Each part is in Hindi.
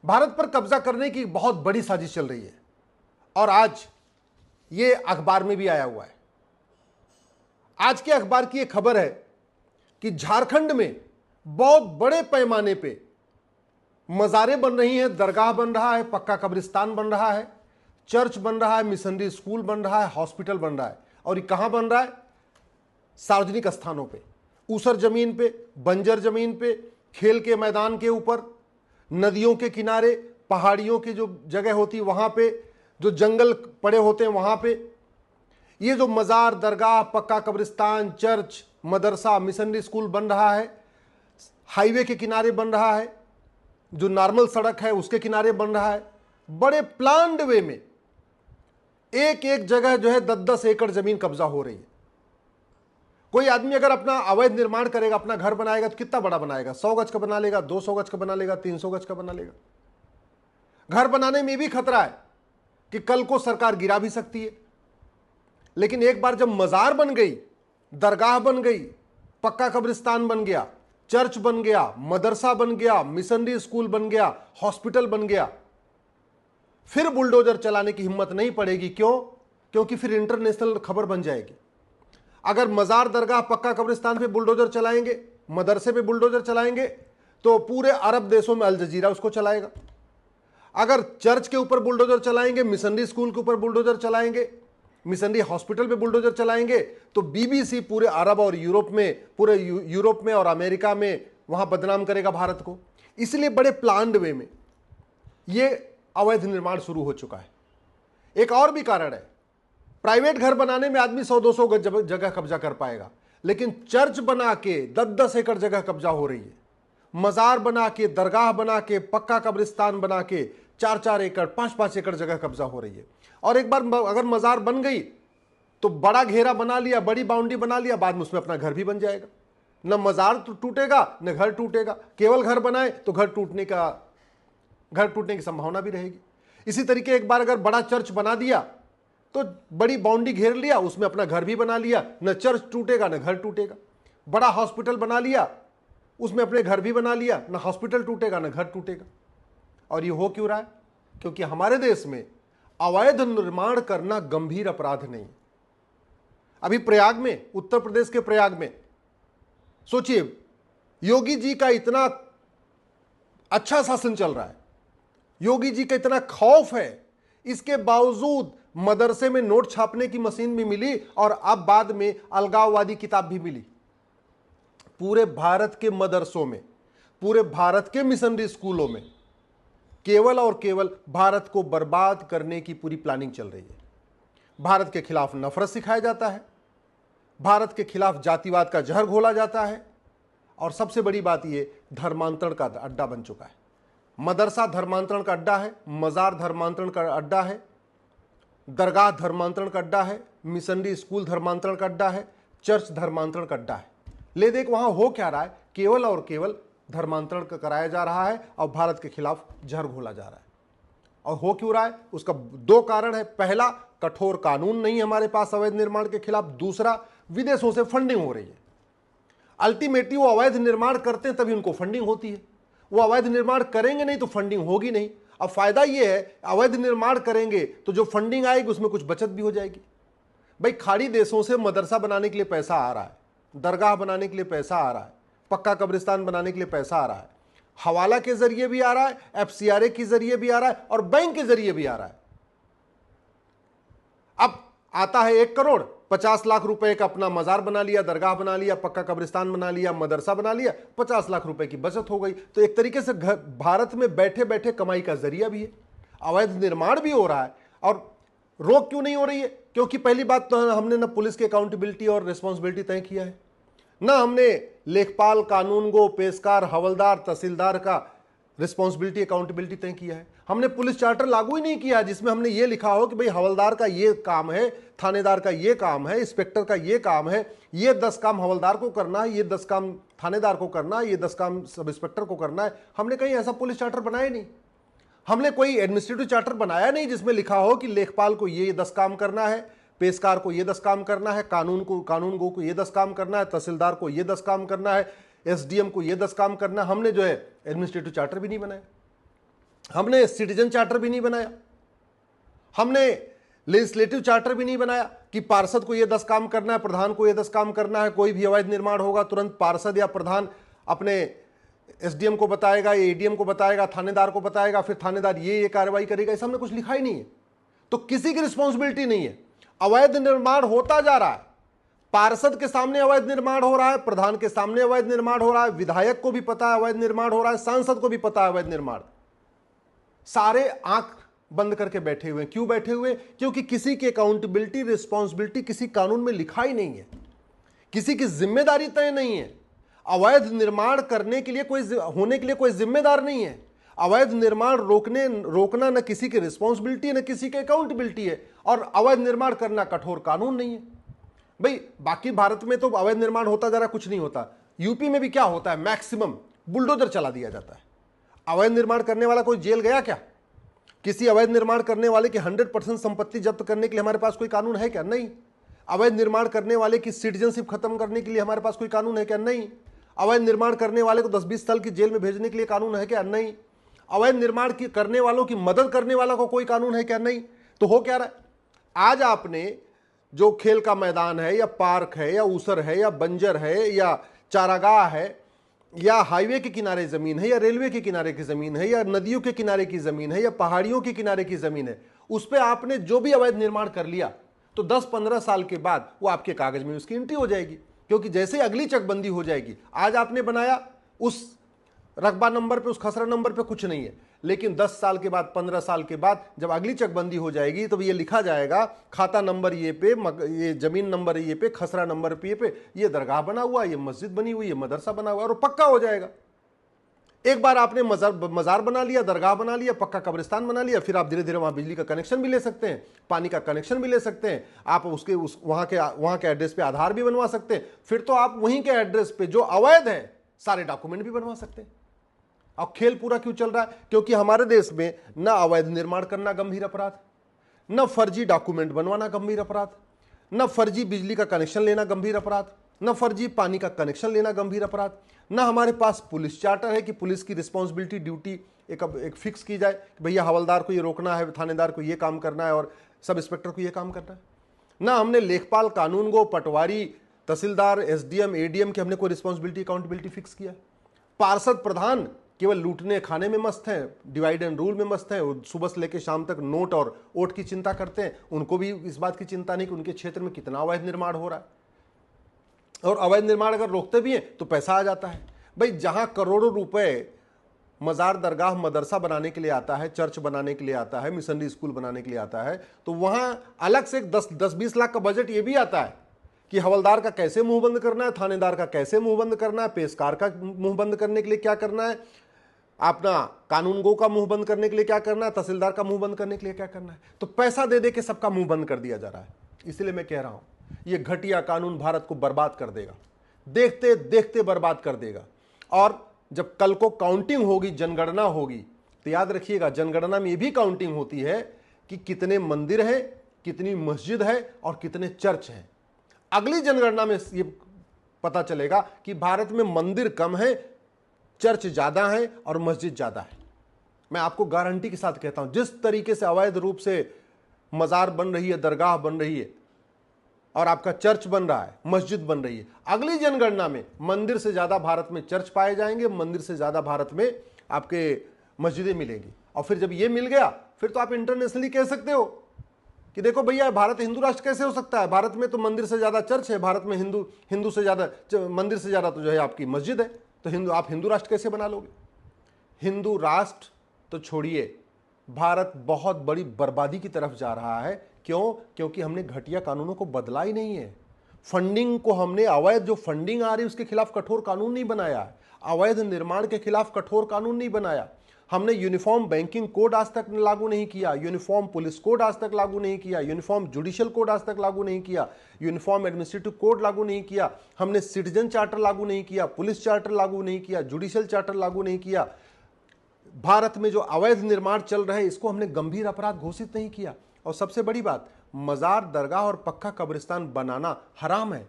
भारत पर कब्जा करने की बहुत बड़ी साजिश चल रही है और आज ये अखबार में भी आया हुआ है। आज के अखबार की एक खबर है कि झारखंड में बहुत बड़े पैमाने पे मज़ारें बन रही हैं, दरगाह बन रहा है, पक्का कब्रिस्तान बन रहा है, चर्च बन रहा है, मिशनरी स्कूल बन रहा है, हॉस्पिटल बन रहा है। और ये कहाँ बन रहा है? सार्वजनिक स्थानों पे, ऊसर जमीन पे, बंजर जमीन पे, खेल के मैदान के ऊपर, नदियों के किनारे, पहाड़ियों की जो जगह होती है वहाँ पे, जो जंगल पड़े होते हैं वहाँ पे। ये जो मज़ार, दरगाह, पक्का कब्रिस्तान, चर्च, मदरसा, मिशनरी स्कूल बन रहा है, हाईवे के किनारे बन रहा है, जो नॉर्मल सड़क है उसके किनारे बन रहा है। बड़े प्लान्ड वे में एक एक जगह जो है 10-10 एकड़ जमीन कब्जा हो रही है। कोई आदमी अगर अपना अवैध निर्माण करेगा, अपना घर बनाएगा तो कितना बड़ा बनाएगा? 100 गज का बना लेगा, 200 गज का बना लेगा, 300 गज का बना लेगा। घर बनाने में भी खतरा है कि कल को सरकार गिरा भी सकती है। लेकिन एक बार जब मजार बन गई, दरगाह बन गई, पक्का कब्रिस्तान बन गया, चर्च बन गया, मदरसा बन गया, मिशनरी स्कूल बन गया, हॉस्पिटल बन गया, फिर बुलडोजर चलाने की हिम्मत नहीं पड़ेगी। क्यों? क्योंकि फिर इंटरनेशनल खबर बन जाएगी। अगर मजार, दरगाह, पक्का कब्रिस्तान पे बुलडोजर चलाएंगे, मदरसे पे बुलडोजर चलाएंगे, तो पूरे अरब देशों में अल जजीरा उसको चलाएगा। अगर चर्च के ऊपर बुलडोजर चलाएंगे, मिशनरी स्कूल के ऊपर बुलडोजर चलाएंगे, मिशनरी हॉस्पिटल पे बुलडोजर चलाएंगे, तो बीबीसी पूरे अरब और यूरोप में, पूरे यूरोप में और अमेरिका में वहां बदनाम करेगा भारत को। इसलिए बड़े प्लान्ड वे में ये अवैध निर्माण शुरू हो चुका है। एक और भी कारण है, प्राइवेट घर बनाने में आदमी 100-200 गज जगह कब्जा कर पाएगा, लेकिन चर्च बना के 10-10 एकड़ जगह कब्जा हो रही है। मजार बना के, दरगाह बना के, पक्का कब्रिस्तान बना के 4-4 एकड़, 5-5 एकड़ जगह कब्जा हो रही है। और एक बार अगर मजार बन गई तो बड़ा घेरा बना लिया, बड़ी बाउंड्री बना लिया, बाद में उसमें अपना घर भी बन जाएगा। न मजार तो टूटेगा, न घर टूटेगा। केवल घर बनाए तो घर टूटने की संभावना भी रहेगी। इसी तरीके एक बार अगर बड़ा चर्च बना दिया तो बड़ी बाउंड्री घेर लिया, उसमें अपना घर भी बना लिया, न चर्च टूटेगा न घर टूटेगा। बड़ा हॉस्पिटल बना लिया, उसमें अपने घर भी बना लिया, न हॉस्पिटल टूटेगा न घर टूटेगा। और ये हो क्यों रहा है? क्योंकि हमारे देश में अवैध निर्माण करना गंभीर अपराध नहीं। अभी प्रयाग में, उत्तर प्रदेश के प्रयाग में, सोचिए, योगी जी का इतना अच्छा शासन चल रहा है, योगी जी का इतना खौफ है, इसके बावजूद मदरसे में नोट छापने की मशीन भी मिली और अब बाद में अलगाववादी किताब भी मिली। पूरे भारत के मदरसों में, पूरे भारत के मिशनरी स्कूलों में केवल और केवल भारत को बर्बाद करने की पूरी प्लानिंग चल रही है। भारत के खिलाफ नफरत सिखाया जाता है, भारत के खिलाफ जातिवाद का जहर घोला जाता है, और सबसे बड़ी बात यह, धर्मांतरण का अड्डा बन चुका है। मदरसा धर्मांतरण का अड्डा है, मजार धर्मांतरण का अड्डा है, दरगाह धर्मांतरण का अड्डा है, मिशनरी स्कूल धर्मांतरण का अड्डा है, चर्च धर्मांतरण का अड्डा है। ले देख वहां हो क्या रहा है? केवल और केवल धर्मांतरण कराया जा रहा है और भारत के खिलाफ जहर घोला जा रहा है। और हो क्यों रहा है? उसका दो कारण है। पहला, कठोर कानून नहीं हमारे पास अवैध निर्माण के खिलाफ। दूसरा, विदेशों से फंडिंग हो रही है। अल्टीमेटली वो अवैध निर्माण करते हैं तभी उनको फंडिंग होती है। वो अवैध निर्माण करेंगे नहीं तो फंडिंग होगी नहीं। अब फायदा ये है, अवैध निर्माण करेंगे तो जो फंडिंग आएगी उसमें कुछ बचत भी हो जाएगी। भाई, खाड़ी देशों से मदरसा बनाने के लिए पैसा आ रहा है, दरगाह बनाने के लिए पैसा आ रहा है, पक्का कब्रिस्तान बनाने के लिए पैसा आ रहा है, हवाला के जरिए भी आ रहा है, एफसीआरए के जरिए भी आ रहा है और बैंक के जरिए भी आ रहा है। अब आता है 1 करोड़, 50 लाख रुपए का अपना मजार बना लिया, दरगाह बना लिया, पक्का कब्रिस्तान बना लिया, मदरसा बना लिया, 50 लाख रुपए की बचत हो गई। तो एक तरीके से भारत में बैठे बैठे कमाई का जरिया भी है, अवैध निर्माण भी हो रहा है। और रोक क्यों नहीं हो रही है? क्योंकि पहली बात तो हमने ना पुलिस की अकाउंटेबिलिटी और रिस्पॉन्सिबिलिटी तय किया है, ना हमने लेखपाल, कानूनगो, पेशकार, हवलदार, तहसीलदार का रिस्पॉन्सिबिलिटी, अकाउंटेबिलिटी तय किया है। हमने पुलिस चार्टर लागू ही नहीं किया जिसमें हमने ये लिखा हो कि भाई हवलदार का ये काम है, थानेदार का ये काम है, इंस्पेक्टर का ये काम है, ये 10 काम हवलदार को करना है, ये 10 काम थानेदार को करना है, ये 10 काम सब इंस्पेक्टर को करना है। हमने कहीं ऐसा पुलिस चार्टर बनाया नहीं। हमने कोई एडमिनिस्ट्रेटिव चार्टर बनाया नहीं जिसमें लिखा हो कि लेखपाल को ये 10 काम करना है, पेशकार को ये 10 काम करना है, कानूनगो को ये 10 काम करना है, तहसीलदार को ये 10 काम करना है, एसडीएम को ये 10 काम करना है। हमने जो है एडमिनिस्ट्रेटिव चार्टर भी नहीं बनाया। हमने सिटीजन चार्टर भी नहीं बनाया, हमने लेजिस्लेटिव चार्टर भी नहीं बनाया कि पार्षद को ये 10 काम करना है, प्रधान को ये 10 काम करना है। कोई भी अवैध निर्माण होगा तुरंत पार्षद या प्रधान अपने एसडीएम को बताएगा, या एडीएम को बताएगा, थानेदार को बताएगा, फिर थानेदार ये कार्रवाई करेगा। ऐसा हमने कुछ लिखा ही नहीं है। तो किसी की रिस्पॉन्सिबिलिटी नहीं है। अवैध निर्माण होता जा रहा है, पार्षद के सामने अवैध निर्माण हो रहा है, प्रधान के सामने अवैध निर्माण हो रहा है, विधायक को भी पता है अवैध निर्माण हो रहा है, सांसद को भी पता है अवैध निर्माण। सारे आंख बंद करके बैठे हुए। क्यों बैठे हुए? क्योंकि किसी की अकाउंटेबिलिटी, रिस्पॉन्सिबिलिटी किसी कानून में लिखा ही नहीं है, किसी की जिम्मेदारी तय नहीं है। अवैध निर्माण करने के लिए होने के लिए कोई जिम्मेदार नहीं है। अवैध निर्माण रोकना न किसी की रिस्पॉन्सिबिलिटी न किसी की अकाउंटेबिलिटी है, और अवैध निर्माण करना कठोर कानून नहीं है। भाई बाकी भारत में तो अवैध निर्माण होता जा रहा, कुछ नहीं होता। यूपी में भी क्या होता है, मैक्सिमम बुलडोजर चला दिया जाता है। अवैध निर्माण करने वाला कोई जेल गया क्या? किसी अवैध निर्माण करने वाले की 100% संपत्ति जब्त करने के लिए हमारे पास कोई कानून है क्या? नहीं। अवैध निर्माण करने वाले की सिटीजनशिप खत्म करने के लिए हमारे पास कोई कानून है क्या? नहीं। अवैध निर्माण करने वाले को 10-20 साल की जेल में भेजने के लिए कानून है क्या? नहीं। अवैध निर्माण करने वालों की मदद करने वाला को कोई कानून है क्या? नहीं। तो हो क्या रहा है, आज आपने जो खेल का मैदान है या पार्क है या ऊसर है या बंजर है या चारागाह है या हाईवे के किनारे जमीन है या रेलवे के किनारे की जमीन है या नदियों के किनारे की जमीन है या पहाड़ियों के किनारे की जमीन है, उस पर आपने जो भी अवैध निर्माण कर लिया तो 10-15 साल के बाद वो आपके कागज में उसकी एंट्री हो जाएगी। क्योंकि जैसे अगली चकबंदी हो जाएगी, आज आपने बनाया उस रकबा नंबर पे, उस खसरा नंबर पे कुछ नहीं है, लेकिन 10 साल के बाद, 15 साल के बाद जब अगली चकबंदी हो जाएगी तो ये लिखा जाएगा खाता नंबर ये पे, ये जमीन नंबर ये पे, खसरा नंबर पे ये दरगाह बना हुआ, ये मस्जिद बनी हुई, ये मदरसा बना हुआ, और पक्का हो जाएगा। एक बार आपने मजार बना लिया, दरगाह बना लिया, पक्का कब्रिस्तान बना लिया, फिर आप धीरे धीरे वहां बिजली का कनेक्शन भी ले सकते हैं, पानी का कनेक्शन भी ले सकते हैं, आप वहां के एड्रेस पे आधार भी बनवा सकते हैं। फिर तो आप वहीं के एड्रेस पे जो अवैध है सारे डॉक्यूमेंट भी बनवा सकते हैं। अब खेल पूरा क्यों चल रहा है? क्योंकि हमारे देश में न अवैध निर्माण करना गंभीर अपराध, न फर्जी डॉक्यूमेंट बनवाना गंभीर अपराध, न फर्जी बिजली का कनेक्शन लेना गंभीर अपराध, न फर्जी पानी का कनेक्शन लेना गंभीर अपराध, न हमारे पास पुलिस चार्टर है कि पुलिस की रिस्पॉन्सिबिलिटी, ड्यूटी एक फिक्स की जाए कि भैया हवलदार को ये रोकना है, थानेदार को ये काम करना है और सब इंस्पेक्टर को ये काम करना है। न हमने लेखपाल, कानूनगो, पटवारी, तहसीलदार, एसडीएम, एडीएम की हमने कोई रिस्पॉन्सिबिलिटी, अकाउंटेबिलिटी फिक्स किया। पार्षद, प्रधान केवल लूटने खाने में मस्त हैं, डिवाइड एंड रूल में मस्त हैं, सुबह से लेकर शाम तक नोट और वोट की चिंता करते हैं। उनको भी इस बात की चिंता नहीं कि उनके क्षेत्र में कितना अवैध निर्माण हो रहा है, और अवैध निर्माण अगर रोकते भी हैं तो पैसा आ जाता है। भाई जहां करोड़ों रुपए मजार, दरगाह, मदरसा बनाने के लिए आता है, चर्च बनाने के लिए आता है, मिशनरी स्कूल बनाने के लिए आता है, तो वहां अलग से 10-20 लाख का बजट ये भी आता है कि हवलदार का कैसे मुंह बंद करना है, थानेदार का कैसे मुंह बंद करना है, पेशकार का मुंह बंद करने के लिए क्या करना है, अपना कानूनगो का मुंह बंद करने के लिए क्या करना है, तहसीलदार का मुंह बंद करने के लिए क्या करना है। तो पैसा दे दे के सबका मुंह बंद कर दिया जा रहा है। इसलिए मैं कह रहा हूं ये घटिया कानून भारत को बर्बाद कर देगा, देखते देखते बर्बाद कर देगा। और जब कल को काउंटिंग होगी, जनगणना होगी, तो याद रखिएगा जनगणना में ये भी काउंटिंग होती है कि कितने मंदिर हैं, कितनी मस्जिद है और कितने चर्च हैं। अगली जनगणना में ये पता चलेगा कि भारत में मंदिर कम है, चर्च ज्यादा है और मस्जिद ज्यादा है। मैं आपको गारंटी के साथ कहता हूं, जिस तरीके से अवैध रूप से मजार बन रही है, दरगाह बन रही है और आपका चर्च बन रहा है, मस्जिद बन रही है, अगली जनगणना में मंदिर से ज्यादा भारत में चर्च पाए जाएंगे, मंदिर से ज्यादा भारत में आपके मस्जिदें मिलेंगी। और फिर जब ये मिल गया, फिर तो आप इंटरनेशनली कह सकते हो कि देखो भैया भारत हिंदू राष्ट्र कैसे हो सकता है, भारत में तो मंदिर से ज्यादा चर्च है, भारत में हिंदू से ज्यादा मंदिर से ज्यादा तो जो है आपकी मस्जिद है, तो आप हिंदू राष्ट्र कैसे बना लोगे। हिंदू राष्ट्र तो छोड़िए, भारत बहुत बड़ी बर्बादी की तरफ जा रहा है। क्यों? क्योंकि हमने घटिया कानूनों को बदला ही नहीं है। फंडिंग को हमने, अवैध जो फंडिंग आ रही है उसके खिलाफ कठोर कानून नहीं बनाया है, अवैध निर्माण के खिलाफ कठोर कानून नहीं बनाया। हमने यूनिफॉर्म बैंकिंग कोड आज तक लागू नहीं किया, यूनिफॉर्म पुलिस कोड आज तक लागू नहीं किया, यूनिफॉर्म जुडिशियल कोड आज तक लागू नहीं किया, यूनिफॉर्म एडमिनिस्ट्रेटिव कोड लागू नहीं किया, हमने सिटीजन चार्टर लागू नहीं किया, पुलिस चार्टर लागू नहीं किया, जुडिशियल चार्टर लागू नहीं किया। भारत में जो अवैध निर्माण चल रहे हैं इसको हमने गंभीर अपराध घोषित नहीं किया। और सबसे बड़ी बात, मजार, दरगाह और पक्का कब्रिस्तान बनाना हराम है,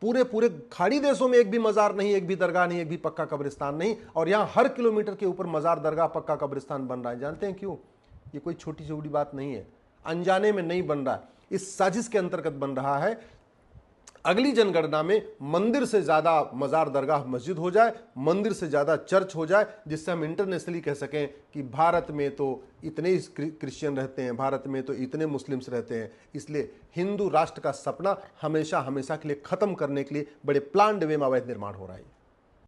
पूरे पूरे खाड़ी देशों में एक भी मजार नहीं, एक भी दरगाह नहीं, एक भी पक्का कब्रिस्तान नहीं, और यहां हर किलोमीटर के ऊपर मजार, दरगाह, पक्का कब्रिस्तान बन रहा है। जानते हैं क्यों? ये कोई छोटी छोटी बात नहीं है, अनजाने में नहीं बन रहा, इस साजिश के अंतर्गत बन रहा है। अगली जनगणना में मंदिर से ज्यादा मजार, दरगाह, मस्जिद हो जाए, मंदिर से ज्यादा चर्च हो जाए, जिससे हम इंटरनेशनली कह सकें कि भारत में तो इतने क्रिश्चियन रहते हैं, भारत में तो इतने मुस्लिम्स रहते हैं। इसलिए हिंदू राष्ट्र का सपना हमेशा हमेशा के लिए खत्म करने के लिए बड़े प्लान्ड वे में अवैध निर्माण हो रहा है।